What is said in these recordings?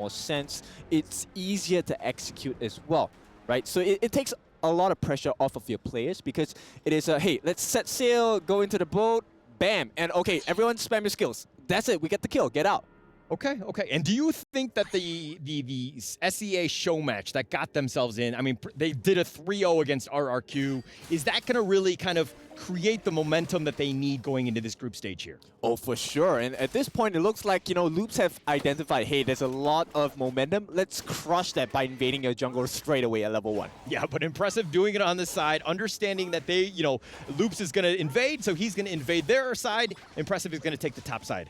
more sense. It's easier to execute as well, right? So it takes a lot of pressure off of your players because it is hey, let's set sail, go into the boat, bam, and okay, everyone spam your skills. That's it, we get the kill, get out. Okay, okay. And do you think that the SEA show match that got themselves in, I mean, they did a 3-0 against RRQ, is that going to really kind of create the momentum that they need going into this group stage here? Oh, for sure. And at this point, it looks like, Loops have identified, hey, there's a lot of momentum. Let's crush that by invading your jungle straight away at level 1. Yeah, but Impressive doing it on the side, understanding that they, Loops is going to invade, so he's going to invade their side. Impressive is going to take the top side.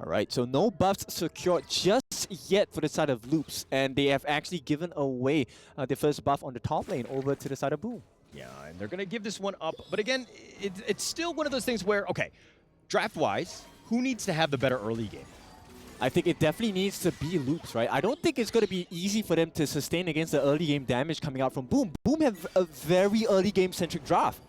All right, so no buffs secured just yet for the side of Loops, and they have actually given away the first buff on the top lane over to the side of Boom. Yeah, and they're going to give this one up. But again, it's still one of those things where, okay, draft-wise, who needs to have the better early game? I think it definitely needs to be Loops, right? I don't think it's going to be easy for them to sustain against the early game damage coming out from Boom. Boom have a very early game-centric draft.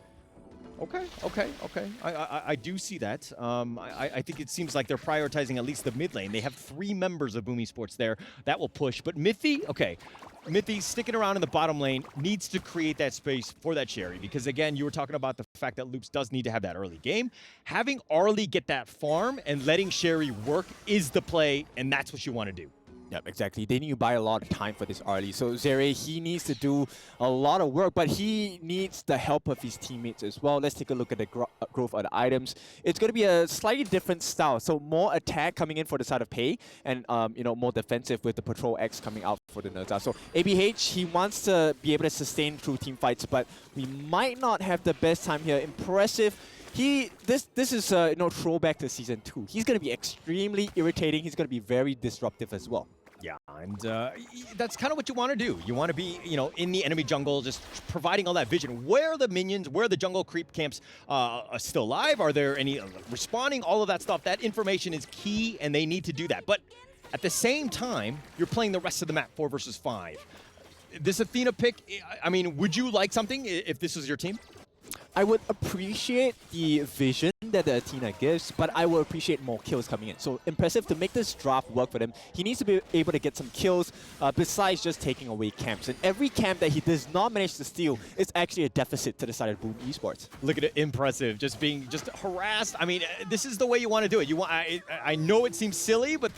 Okay, okay, okay. I do see that. I think it seems like they're prioritizing at least the mid lane. They have 3 members of Boom Esports there. That will push. But Mithy, okay. Mithy sticking around in the bottom lane needs to create that space for that Sherry. Because again, you were talking about the fact that Loops does need to have that early game. Having Arlie get that farm and letting Sherry work is the play, and that's what you want to do. Yep, exactly. They need to buy a lot of time for this early. So Zere, he needs to do a lot of work, but he needs the help of his teammates as well. Let's take a look at the growth of the items. It's going to be a slightly different style. So more attack coming in for the side of Pei, and more defensive with the Patrol X coming out for the Nerza. So ABH, he wants to be able to sustain through team fights, but we might not have the best time here. Impressive. This is throwback to Season 2. He's going to be extremely irritating. He's going to be very disruptive as well. Yeah, and that's kind of what you want to do. You want to be, in the enemy jungle, just providing all that vision. Where are the minions? Where are the jungle creep camps still alive? Are there any respawning? All of that stuff. That information is key, and they need to do that. But at the same time, you're playing the rest of the map 4 versus 5. This Athena pick, I mean, would you like something if this was your team? I would appreciate the vision that the Athena gives, but I would appreciate more kills coming in. So Impressive, to make this draft work for them, he needs to be able to get some kills besides just taking away camps. And every camp that he does not manage to steal is actually a deficit to the side of Boom Esports. Look at it, Impressive, just being harassed. I mean, this is the way you want to do it. I know it seems silly, but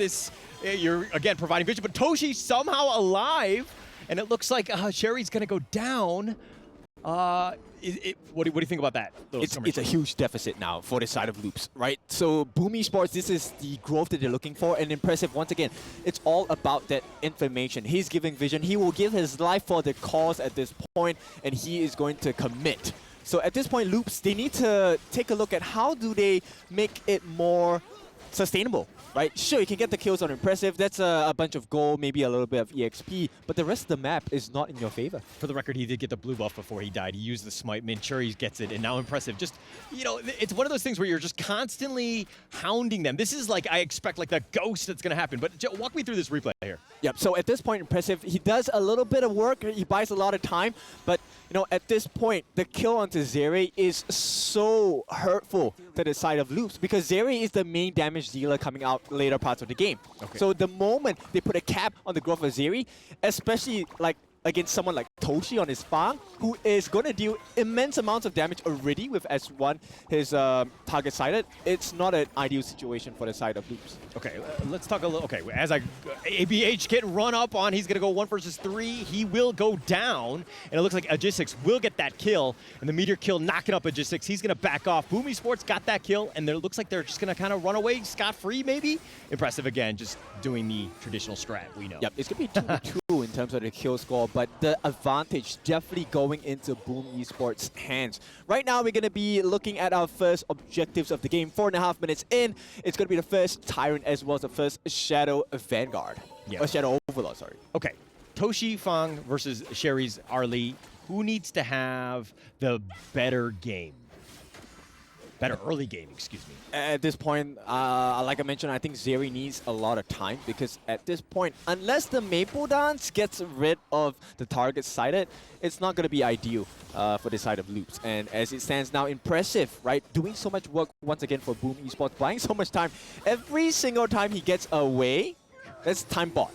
you're, again, providing vision. But Toshi somehow alive, and it looks like Sherry's going to go down. What do you think about that? It's a huge deficit now for the side of Loops, right? So Boom Esports, this is the growth that they're looking for, and Impressive, once again, it's all about that information. He's giving vision. He will give his life for the cause at this point, and he is going to commit. So at this point, Loops, they need to take a look at how do they make it more sustainable, right? Sure, you can get the kills on Impressive. That's a bunch of gold, maybe a little bit of EXP, but the rest of the map is not in your favor. For the record, he did get the blue buff before he died. He used the smite. Manchuri gets it, and now Impressive. Just, it's one of those things where you're just constantly hounding them. This is like, I expect like the ghost that's going to happen. But walk me through this replay here. Yep, so at this point, Impressive, he does a little bit of work. He buys a lot of time, but at this point, the kill onto Zere is so hurtful to the side of Loops because Zere is the main damage dealer coming out later parts of the game. Okay. So the moment they put a cap on the growth of Zere, especially like against someone like Toshi on his farm, who is going to deal immense amounts of damage already with S1, his target sighted, it's not an ideal situation for the side of Loops. Okay, let's talk a little. Okay, as ABH getting run up on, he's going to go 1 versus 3. He will go down, and it looks like Aegis will get that kill, and the Meteor kill knocking up Aegis. He's going to back off. Boom Esports got that kill, and it looks like they're just going to kind of run away scot-free, maybe? Impressive again, just doing the traditional strat, we know. Yep, it's going to be 2-2 in terms of the kill score, but the advantage definitely going into Boom Esports' hands. Right now, we're going to be looking at our first objectives of the game. 4.5 minutes in, it's going to be the first Tyrant as well as the first Shadow Vanguard. Yeah. Or Shadow Overlord, sorry. Okay, Toshi Fang versus Sherry's Arlie. Who needs to have the better game? Better early game, excuse me. At this point, like I mentioned, I think Zeri needs a lot of time because at this point, unless the Maple Dance gets rid of the target sighted, it's not going to be ideal for the side of Loops. And as it stands now, Impressive, right? Doing so much work once again for Boom Esports, buying so much time. Every single time he gets away, that's time bought.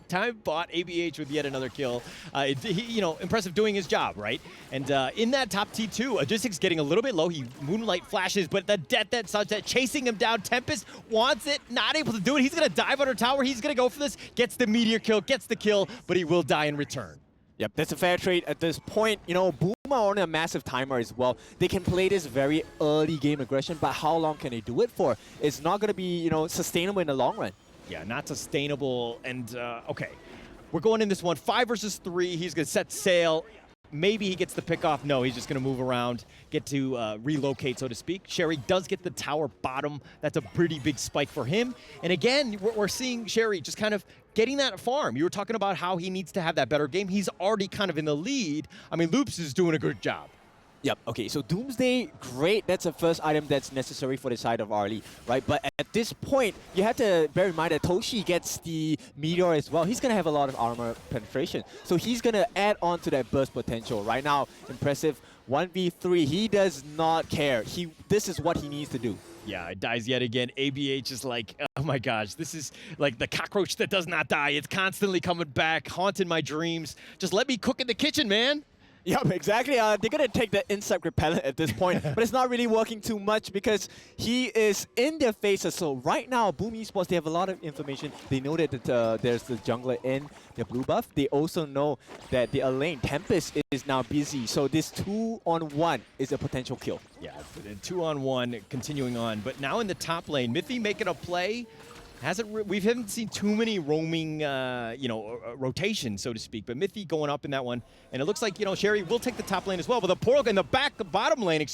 Time bought ABH with yet another kill. Impressive doing his job, right? And in that top T2, Logistics getting a little bit low. He Moonlight flashes, but the Death that Sunset chasing him down. Tempest wants it, not able to do it. He's going to dive under tower. He's going to go for this. Gets the meteor kill, gets the kill, but he will die in return. Yep, that's a fair trade at this point. You know, Boom are on a massive timer as well. They can play this very early game aggression, but how long can they do it for? It's not going to be, you know, sustainable in the long run. Yeah, not sustainable. And, okay, we're going in this one 5 versus 3. He's going to set sail. Maybe he gets the pick off. No, he's just going to move around, get to relocate, so to speak. Sherry does get the tower bottom. That's a pretty big spike for him. And again, we're seeing Sherry just kind of getting that farm. You were talking about how he needs to have that better game. He's already kind of in the lead. I mean, Loops is doing a good job. Yep, okay, so Doomsday, great. That's the first item that's necessary for the side of Arlie, right? But at this point, you have to bear in mind that Toshi gets the Meteor as well. He's going to have a lot of armor penetration. So he's going to add on to that burst potential. Right now, impressive 1v3. He does not care. This is what he needs to do. Yeah, it dies yet again. ABH is like, oh my gosh, this is like the cockroach that does not die. It's constantly coming back, haunting my dreams. Just let me cook in the kitchen, man. Yep, exactly. They're going to take the insect repellent at this point, but it's not really working too much because he is in their faces. So right now, Boom Esports, they have a lot of information. They know that there's the jungler in the blue buff. They also know that the lane, Tempest, is now busy. So this 2-on-1 is a potential kill. Yeah, 2-on-1 continuing on. But now in the top lane, Mithy making a play. We haven't seen too many roaming, rotations, so to speak. But Mithy going up in that one, and it looks like Sherry will take the top lane as well. But the portal in the bottom lane,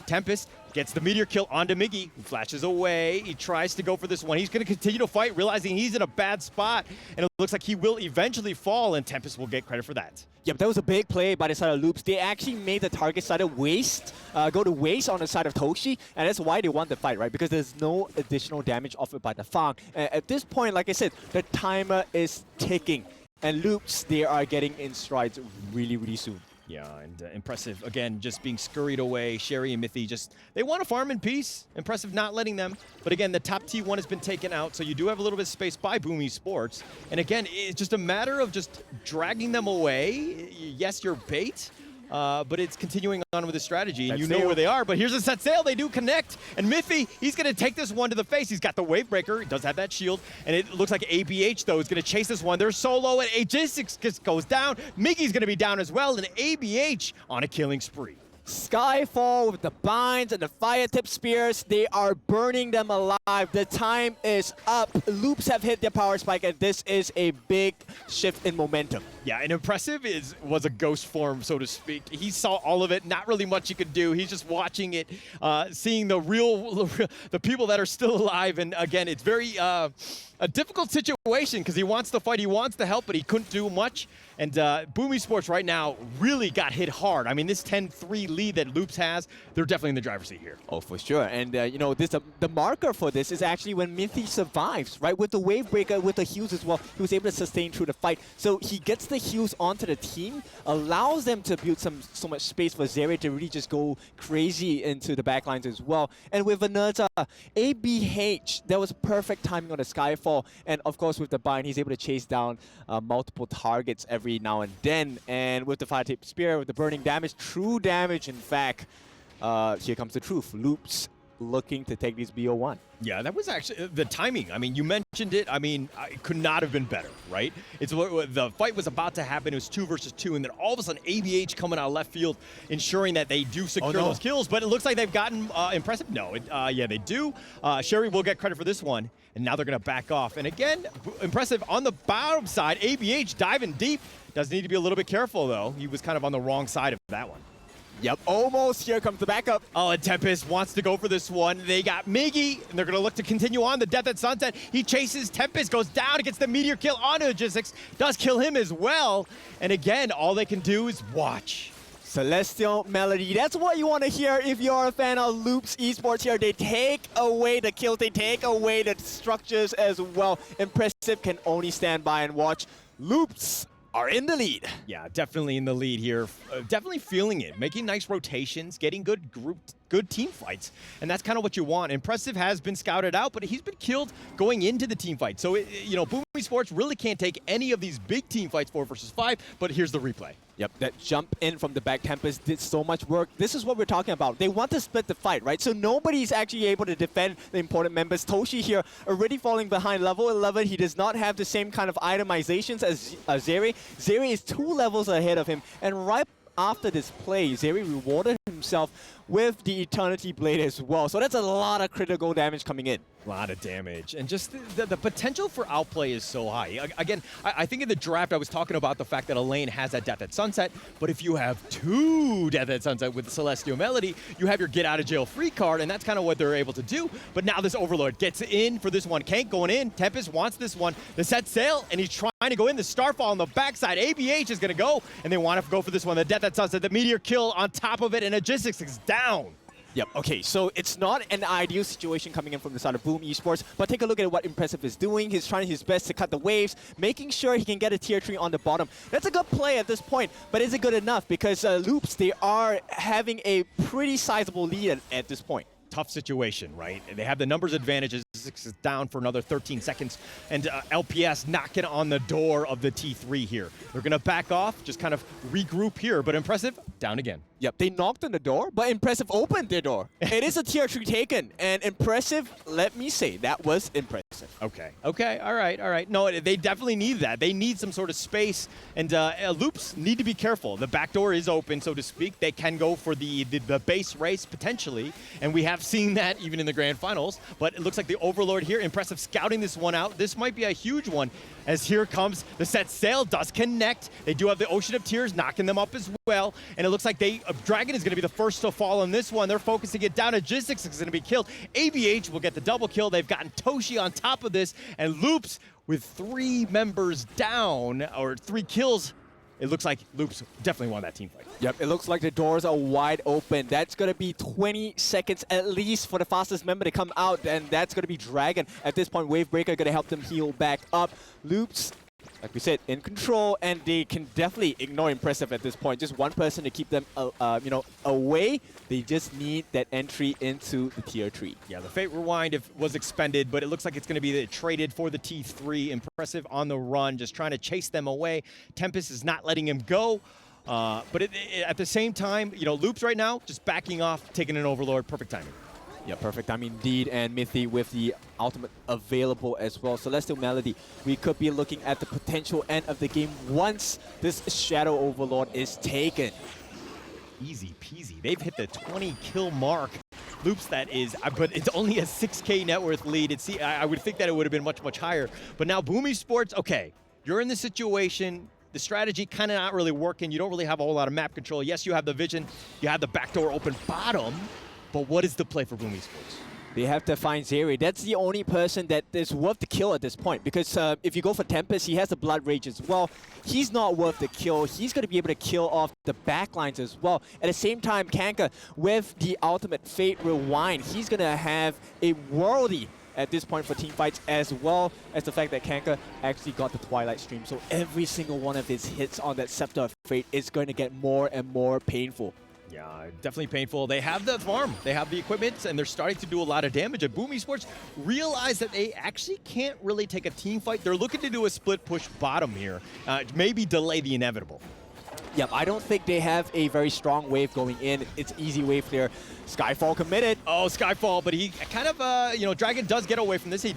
Tempest gets the meteor kill onto Miggy, who flashes away. He tries to go for this one. He's going to continue to fight, realizing he's in a bad spot, and it looks like he will eventually fall, and Tempest will get credit for that. Yep, that was a big play by the side of Loops. They actually made the target side of go to waste on the side of Toshi, and that's why they won the fight, right? Because there's no additional damage offered by the Fang. At this point, like I said, the timer is ticking, and Loops, they are getting in strides really, really soon. Yeah, and impressive, again, just being scurried away. Sherry and Mithy they want to farm in peace. Impressive not letting them. But again, the top T1 has been taken out, so you do have a little bit of space by Boom Esports. And again, it's just a matter of just dragging them away. Yes, you're bait, but it's continuing on with the strategy, and you know where they are. But here's a set sail. They do connect, and Mithy, he's going to take this one to the face. He's got the wave breaker. He does have that shield, and it looks like ABH, though, is going to chase this one. They're solo, and AJ6 just goes down. Miggy's going to be down as well, and ABH on a killing spree. Skyfall with the binds and the fire tip spears, they are burning them alive. The time is up. Loops have hit their power spike, and this is a big shift in momentum. Yeah, and impressive was a ghost form, so to speak. He saw all of it, not really much he could do. He's just watching it, seeing the people that are still alive. And again, it's very a difficult situation because he wants to fight, he wants to help, but he couldn't do much. And Boom Esports right now really got hit hard. I mean, this 10-3 lead that Loops has, they're definitely in the driver's seat here. Oh, for sure. And, the marker for this is actually when Mithy survives, right? With the wave breaker, with the heals as well, he was able to sustain through the fight. So he gets the heals onto the team, allows them to build so much space for Zeri to really just go crazy into the backlines as well. And with Vanessa, ABH, that was perfect timing on the Skyfall. And, of course, with the bind, he's able to chase down multiple targets every now and then. And with the fire tip spear, with the burning damage, true damage, in fact, here comes the truth. Loops looking to take these BO1. Yeah, that was actually the timing. I mean, you mentioned it. I mean, it could not have been better, right? The fight was about to happen. It was 2 versus 2, and then all of a sudden, ABH coming out of left field, ensuring that they do secure those kills. But it looks like they've gotten impressive. No, yeah, they do. Sherry will get credit for this one, and now they're going to back off. And again, impressive on the bottom side. ABH diving deep. Does need to be a little bit careful, though. He was kind of on the wrong side of that one. Yep, almost. Here comes the backup. Oh, and Tempest wants to go for this one. They got Miggy, and they're going to look to continue on. The Death at Sunset. He chases Tempest, goes down, gets the meteor kill onto Logistics. Does kill him as well. And again, all they can do is watch. Celestial Melody. That's what you want to hear if you're a fan of Loops Esports here. They take away the kills. They take away the structures as well. Impressive can only stand by and watch. Loops are in the lead. Yeah, definitely in the lead here. Definitely feeling it. Making nice rotations, getting good group good team fights, and that's kind of what you want. Impressive has been scouted out, but he's been killed going into the team fight. So, Boomy Sports really can't take any of these big team fights 4 versus 5, but here's the replay. Yep, that jump in from the back Tempest did so much work. This is what we're talking about. They want to split the fight, right? So nobody's actually able to defend the important members. Toshi here already falling behind level 11. He does not have the same kind of itemizations as Zeri. Zeri is 2 levels ahead of him. And right after this play, Zeri rewarded himself with the Eternity Blade as well. So that's a lot of critical damage coming in. A lot of damage. And just the potential for outplay is so high. Again, I think in the draft I was talking about the fact that a lane has that Death at Sunset, but if you have 2 Death at Sunset with Celestial Melody, you have your get out of jail free card, and that's kind of what they're able to do. But now this Overlord gets in for this one. Kank going in. Tempest wants this one. The set sail, and he's trying to go in. The Starfall on the backside. ABH is going to go, and they want to go for this one. The Death at Sunset, the Meteor kill on top of it, and Logistics is down. Yep, okay, so it's not an ideal situation coming in from the side of Boom Esports, but take a look at what Impressive is doing. He's trying his best to cut the waves, making sure he can get a tier 3 on the bottom. That's a good play at this point, but is it good enough? Because Loops, they are having a pretty sizable lead at this point. Tough situation, right? They have the numbers advantages. 6 is down for another 13 seconds, and LPS knocking on the door of the T3 here. They're going to back off, just kind of regroup here, but Impressive down again. Yep, they knocked on the door, but Impressive opened their door. It is a tier 3 taken, and Impressive, let me say, that was impressive. Okay, all right. No, they definitely need that. They need some sort of space, and Loops need to be careful. The back door is open, so to speak. They can go for the base race, potentially, and we have seen that even in the grand finals, but it looks like the Overlord here, Impressive scouting this one out. This might be a huge one, as here comes the set sail, does connect. They do have the Ocean of Tears knocking them up as well, and it looks like Dragon is going to be the first to fall on this one. They're focusing it down. Logistics is going to be killed. ABH will get the double kill. They've gotten Toshi on top of this, and Loops with 3 members down, or 3 kills. It looks like Loops definitely won that team fight. Yep, it looks like the doors are wide open. That's going to be 20 seconds at least for the fastest member to come out, and that's going to be Dragon. At this point, Wavebreaker going to help them heal back up. Loops, like we said, in control, and they can definitely ignore Impressive at this point. Just one person to keep them, away. They just need that entry into the tier 3. Yeah, the Fate Rewind was expended, but it looks like it's going to be traded for the T3. Impressive on the run, just trying to chase them away. Tempest is not letting him go. But at the same time, Loops right now just backing off, taking an Overlord. Perfect timing. Yeah, perfect time indeed, and Mithy with the ultimate available as well. Celestial Melody, we could be looking at the potential end of the game once this Shadow Overlord is taken. Easy peasy. They've hit the 20 kill mark. Loops, that is, but it's only a 6K net worth lead. I would think that it would have been much, much higher. But now Boom Esports, okay, you're in this situation. The strategy kind of not really working. You don't really have a whole lot of map control. Yes, you have the vision. You have the backdoor open bottom. But what is the play for Boom Esports? They have to find Zeri. That's the only person that is worth the kill at this point. Because if you go for Tempest, he has the Blood Rage as well. He's not worth the kill. He's going to be able to kill off the backlines as well. At the same time, Kanka, with the ultimate Fate Rewind, he's going to have a worldy at this point for team fights, as well as the fact that Kanka actually got the Twilight Stream. So every single one of his hits on that Scepter of Fate is going to get more and more painful. Yeah, definitely painful. They have the farm, they have the equipment, and they're starting to do a lot of damage. And Boom Esports realize that they actually can't really take a team fight. They're looking to do a split push bottom here, maybe delay the inevitable. Yep, I don't think they have a very strong wave going in. It's easy wave clear. Skyfall committed. Oh, Skyfall, but he kind of, Dragon does get away from this. He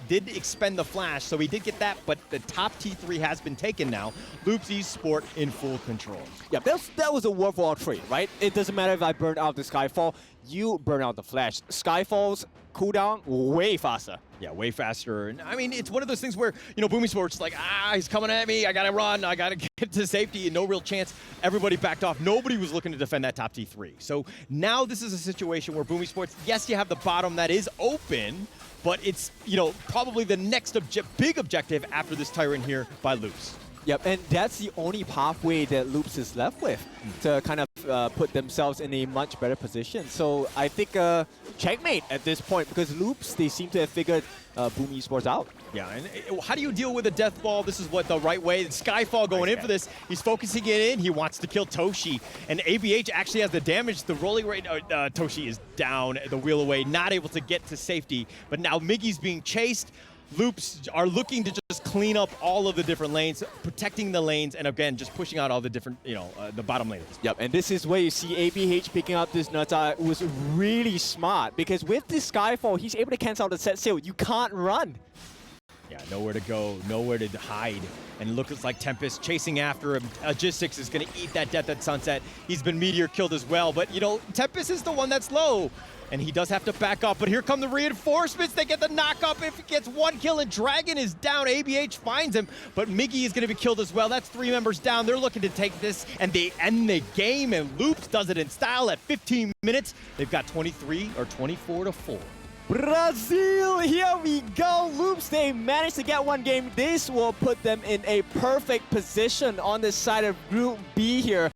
did expend the flash, so he did get that, but the top T3 has been taken now. Loops Esport in full control. Yeah, that was a worthwhile trade, right? It doesn't matter if I burn out the Skyfall, you burn out the flash. Skyfall's cooldown way faster. Yeah, way faster. And I mean, it's one of those things where, Boom Esports like, he's coming at me, I gotta run, I gotta get to safety, and no real chance. Everybody backed off. Nobody was looking to defend that top T3. So now this is a situation where Boom Esports, yes, you have the bottom that is open, but it's, probably the next big objective after this Tyrant here by Loops. Yep, and that's the only pathway that Loops is left with to kind of put themselves in a much better position. So I think checkmate at this point, because Loops, they seem to have figured Boom Esports out. Yeah, and how do you deal with a death ball? This is what the right way. Skyfall going in for this. He's focusing it in. He wants to kill Toshi. And ABH actually has the damage. The rolling rate, Toshi is down the wheel away, not able to get to safety. But now Miggy's being chased. Loops are looking to just clean up all of the different lanes, protecting the lanes, and again, just pushing out all the different, the bottom lanes. Yep, and this is where you see ABH picking up this Nuta was really smart, because with this Skyfall, he's able to cancel out the set sail. You can't run. Yeah, nowhere to go, nowhere to hide. And it looks like Tempest chasing after him. Logistics is going to eat that death at Sunset. He's been Meteor killed as well, but, Tempest is the one that's low. And he does have to back up, but here come the reinforcements. They get the knock up. If he gets one kill and Dragon is down, ABH finds him, but Miggy is going to be killed as well. That's 3 members down. They're looking to take this, and they end the game, and Loops does it in style at 15 minutes. They've got 23 or 24-4. Brazil, here we go. Loops, they managed to get one game. This will put them in a perfect position on the side of Group B here.